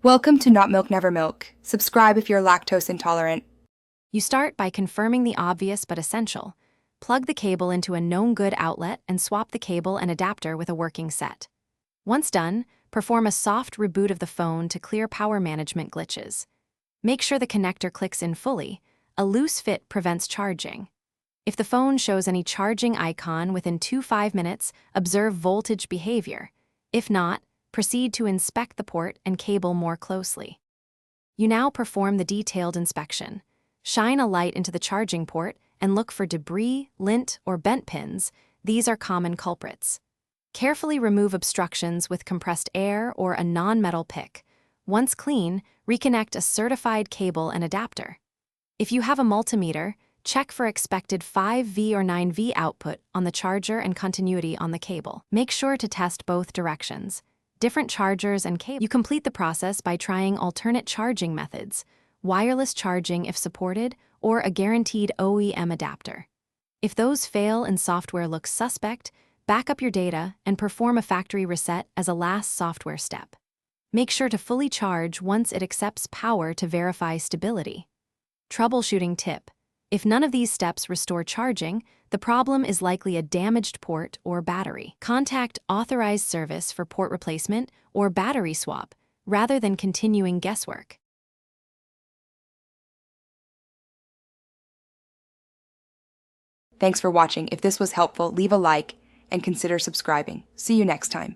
Welcome to Not Milk Never Milk. Subscribe if you're lactose intolerant. You start by confirming the obvious but essential. Plug the cable into a known good outlet and swap the cable and adapter with a working set. Once done, perform a soft reboot of the phone to clear power management glitches. Make sure the connector clicks in fully. A loose fit prevents charging. If the phone shows any charging icon within 5 minutes, observe voltage behavior. If not, proceed to inspect the port and cable more closely. You now perform the detailed inspection. Shine a light into the charging port and look for debris, lint, or bent pins. These are common culprits. Carefully remove obstructions with compressed air or a non-metal pick. Once clean, reconnect a certified cable and adapter. If you have a multimeter, check for expected 5V or 9V output on the charger and continuity on the cable. Make sure to test both directions. Different chargers and cables. You complete the process by trying alternate charging methods, wireless charging if supported, or a guaranteed OEM adapter. If those fail and software looks suspect, back up your data and perform a factory reset as a last software step. Make sure to fully charge once it accepts power to verify stability. Troubleshooting tip: if none of these steps restore charging, the problem is likely a damaged port or battery. Contact authorized service for port replacement or battery swap rather than continuing guesswork. Thanks for watching. If this was helpful, leave a like and consider subscribing. See you next time.